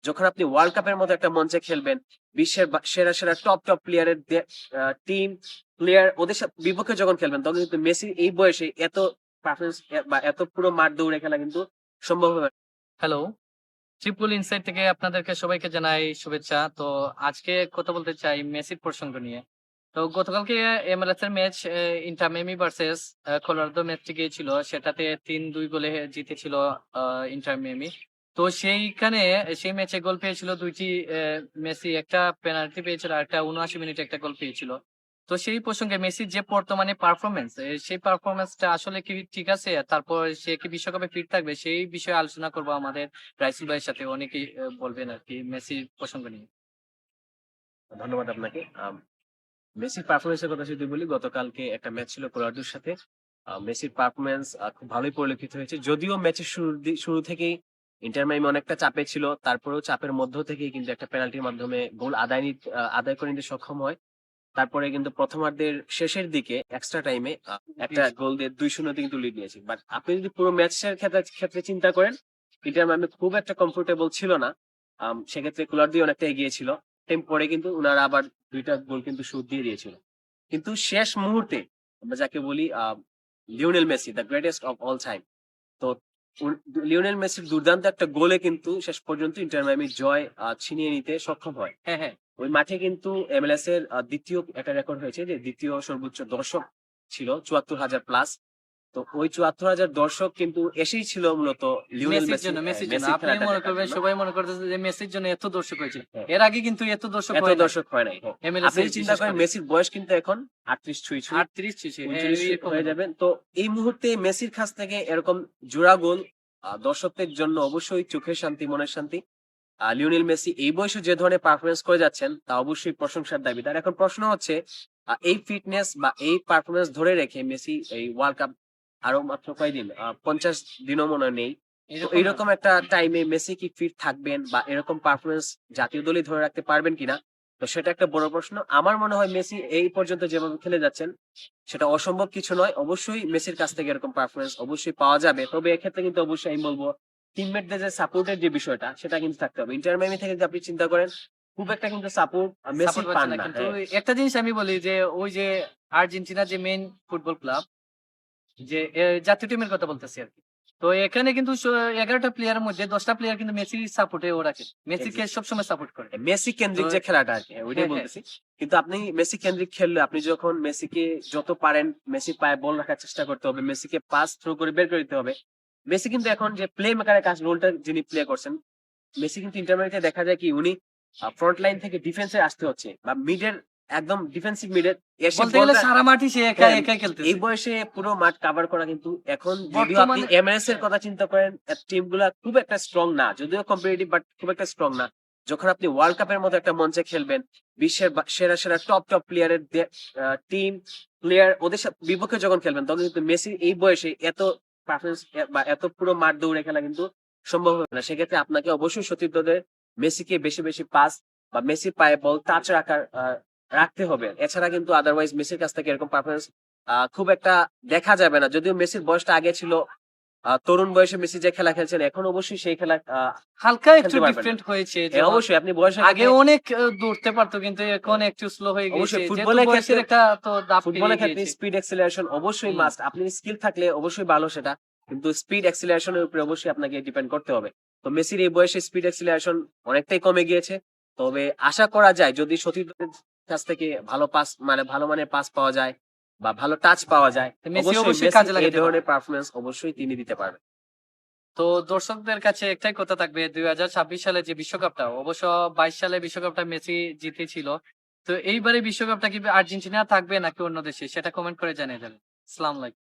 যখন আপনি ওয়ার্ল্ড কাপের মতো একটা মঞ্চে খেলবেন, বিশ্বের সেরা সেরা টপ প্লেয়ারের টিম প্লেয়ার ওদের বিপক্ষে যখন খেলবেন, তখন কিন্তু মেসি এই বয়সে এত পারফরমেন্স বা এত পুরো মাঠ দৌড়ে খেলা কিন্তু সম্ভব হবে না। হ্যালো, ট্রিপল ইনসাইড থেকে আপনাদেরকে সবাইকে জানাই শুভেচ্ছা। তো আজকে কথা বলতে চাই মেসির প্রসঙ্গ নিয়ে। তো গতকালকে MLS এর ম্যাচ ইন্টার মিয়ামি ভার্সেস কলোরাদো ম্যাচটি গিয়েছিল। সেটাতে ৩-২ গোলে জিতেছিল আ ইন্টার মিয়ামি। তো সেই ম্যাচে গোল পেয়েছিল ২ টি মেসি একটা পেনাল্টি পেয়েছিল, আরেকটা ৭৯ মিনিটে একটা গোল পেয়েছিল। তো সেই প্রসঙ্গে মেসির যে বর্তমানে পারফরম্যান্স, সেই পারফরম্যান্সটা আসলে কি ঠিক আছে? তারপর সে কি বিশ্বকাপে ফিট থাকবে? সেই বিষয়ে আলোচনা করব আমাদের রাইসুল ভাইয়ের সাথে। অনেকেই বলবেন আরকি মেসির প্রসঙ্গ নিয়ে। ধন্যবাদ আপনাকে। মেসির পারফরম্যান্স এর কথা যদি বলি, গতকালকে একটা ম্যাচ ছিল কলোরাডোর সাথে। মেসির পারফরম্যান্স খুব ভালোই পরিলক্ষিত হয়েছে। যদিও ম্যাচের শুরু থেকেই ইন্টার মিয়ামি অনেকটা চাপে ছিল। তারপরেও চাপের মধ্য থেকেই কিন্তু একটা পেনাল্টির মাধ্যমে গোল আদায় করে নিতে সক্ষম হয়। তারপরে কিন্তু প্রথমার্ধের শেষের দিকে এক্সট্রা টাইমে একটা গোল দিয়ে ২-০ তে কিন্তু লিড নিয়েছে। বাট আপনি যদি পুরো ম্যাচটার ক্ষেত্রে চিন্তা করেন, ইন্টার মিয়ামি খুব একটা কমফোর্টেবল ছিল না। সেক্ষেত্রে কলোরাদোই অনেকটা এগিয়ে ছিল। টাইম পরে কিন্তু উনারা আবার ২ টা গোল কিন্তু শোধ দিয়ে দিয়েছিল। কিন্তু শেষ মুহূর্তে আমরা যাকে বলি Lionel Messi, the greatest of all time. তো লিওনেল মেসির দুর্দান্ত একটা গোলে কিন্তু শেষ পর্যন্ত ইন্টার মিয়ামি জয় ছিনিয়ে নিতে সক্ষম হয়। হ্যাঁ, হ্যাঁ। ওই মাঠে কিন্তু MLS এর ২য় একটা রেকর্ড হয়েছে যে ২য় সর্বোচ্চ দর্শক ছিল ৭৪,০০০ প্লাস। তো ওই ৭৪,০০০ দর্শক কিন্তু এসেই ছিল মূলত লিওনেল মেসির জন্য। মেসির আপনি খেলাটা মনে দেখার করবেন, জন্য। সবাই মনে করতেছে যে মেসির জন্য এত দর্শক হয়েছে। হ্যাঁ, এর আগে কিন্তু এত দর্শক এত হয় নাই। দর্শক হয় নাই। হ্যাঁ। MLS আপনি এ যদি চিন্তা বিশেষ করেন করে। মেসির বয়স কিন্তু এখন ৩৮ ছুঁই। ৩৮ ছুঁইছে। হ্যাঁ, ৩৯ এরকম হয়ে হবে। যাবেন। তো এই মুহূর্তে মেসির কাছ থেকে এরকম জোড়া গোল দর্শকদের জন্য অবশ্যই চোখের শান্তি, মনের শান্তি। লিওনেল মেসি এই বয়সে যে ধরনের পারফরম্যান্স করে যাচ্ছেন তা অবশ্যই প্রশংসার দাবিদার। এখন প্রশ্ন হচ্ছে এই ফিটনেস বা এই পারফরম্যান্স ধরে রেখে মেসি এই ওয়ার্ল্ড কাপ আরো মাত্র কয়দিন ৫০ দিনও মনে হয় নেই। তো এরকম না। এইরকম একটা টাইমে মেসি কি ফিট থাকবেন বা এরকম পারফরম্যান্স জাতীয় দলই ধরে রাখতে পারবেন কিনা? তো সেটা একটা বড় প্রশ্ন। আমার মনে হয় মেসি এই পর্যন্ত যেভাবে খেলে যাচ্ছেন সেটা অসম্ভব কিছু নয়। অবশ্যই মেসির কাছ থেকে এরকম পারফরম্যান্স অবশ্যই পাওয়া যাবে। তবে এক্ষেত্রে কিন্তু অবশ্যই আমি বলব টিমমেটদের যে সাপোর্টের যে বিষয়টা সেটা কিন্তু থাকতে হবে। ইন্টার মিয়ামি থেকে যদি আপনি চিন্তা করেন, খুব একটা কিন্তু সাপোর্ট মেসি সাপোর্ট পাচ্ছে পান না। না। কিন্তু হ্যাঁ, একটা জিনিস আমি বলি যে ওই যে আর্জেন্টিনার যে মেইন ফুটবল ক্লাব, যে জাতীয় টিমের কথা বলতেছি আরকি। তো এখানে কিন্তু ১১ টা প্লেয়ারের মধ্যে ১০ টা প্লেয়ার কিন্তু মেসির সাপোর্টে ও রাখে। মেসিকে এক্সাক্টলি। সবসময় সাপোর্ট করে। মেসি তো কেন্দ্রিক যে খেলাটা আরকি, হ্যাঁ, ওইটাই হ্যাঁ, হ্যাঁ। বলতেছি। কিন্তু আপনি মেসি কেন্দ্রিক খেললে আপনি যখন মেসিকে যত পারেন মেসির পায়ে বল রাখার চেষ্টা করতে হবে, মেসিকে পাস থ্রু করে বের করে দিতে হবে। মেসি কিন্তু এখন যে প্লে মেকারের রোলটা যিনি প্লে করছেন, মেসি কিন্তু ইন্টার মিয়ামিতে দেখা যায় কি উনি ফ্রন্ট লাইন থেকে ডিফেন্সে আসতে হচ্ছে বা মিডের একদম ডিফেন্সিভ মিডে এসে বলতে গেলে বলটা। সারা মাঠই সে হ্যাঁ, একাই এই খেলতেছে। বয়সে পুরো মাঠ কভার করা কিন্তু এখন যদিও আপনি বর্তমানে MLS এর কথা চিন্তা করেন, টিম গুলা খুব একটা স্ট্রং না। যদিও কম্পিটিটিভ বাট খুব একটা স্ট্রং না। যখন আপনি ওয়ার্ল্ড কাপের মতো একটা মঞ্চে খেলবেন, বিশ্বের সেরা টপ প্লেয়ারের টিম প্লেয়ার ওদের বিপক্ষে যখন খেলবেন, তখন কিন্তু মেসি এই বয়সে এত পারফরম্যান্স বা এত পুরো মাঠ দৌড়ে খেলা কিন্তু সম্ভব হবে না। সেক্ষেত্রে আপনাকে অবশ্যই সতীর্থদের মেসিকে বেশি পাস বা মেসির পায়ে বল টাচ রাখতে হবে। এছাড়া কিন্তু আদারওয়াইজ মেসির কাছ থেকে এরকম পারফরম্যান্স খুব একটা দেখা যাবে না। যদিও মেসির বয়সটা আগে ছিল, তরুণ বয়সে মেসি যে খেলা খেলছেন এখন অবশ্যই সেই খেলা হালকা একটু খেলতে পারবেন না। ডিফারেন্ট হয়েছে। হ্যাঁ, যেমন অবশ্যই আপনি বয়সের আগে ক্ষেত্রে। অনেক দৌড়তে পারতো, কিন্তু এখন হ্যাঁ, একটু স্লো হয়ে গিয়েছে। অবশ্যই যেহেতু বয়সের একটা তো দাপ পেরিয়ে ফুটবলের ক্ষেত্রে গিয়েছে। স্পিড অ্যাক্সেলারেশন অবশ্যই হুম। মাস্ট। আপনি স্কিল থাকলে অবশ্যই ভালো সেটা। কিন্তু স্পিড অ্যাক্সেলারেশন এর উপরে অবশ্যই আপনাকে ডিপেন্ড করতে হবে। তো মেসির এই বয়সে স্পিড অ্যাক্সেলারেশন অনেকটাই কমে গিয়েছে। তবে আশা করা যায় যদি সতীর্থদের কাছ থেকে ভালো মানের পাস পাওয়া যায় বা ভালো টাচ পাওয়া যায়, তো মেসি অবশ্যই অবশ্যই মেসি কাজে এই লাগাতে পারবে। ধরনের পারফরম্যান্স অবশ্যই তিনি দিতে পারবেন। তো দর্শকদের কাছে একটাই কথা থাকবে, ২০২৬ সালে যে বিশ্বকাপটা, অবশ্য ২২ সালে বিশ্বকাপটা মেসি জিতেছিল। তো এইবারে বিশ্বকাপটা কি আর্জেন্টিনা থাকবে নাকি অন্য দেশে? সেটা কমেন্ট করে জানিয়ে দেবেন। আসসালামু আলাইকুম।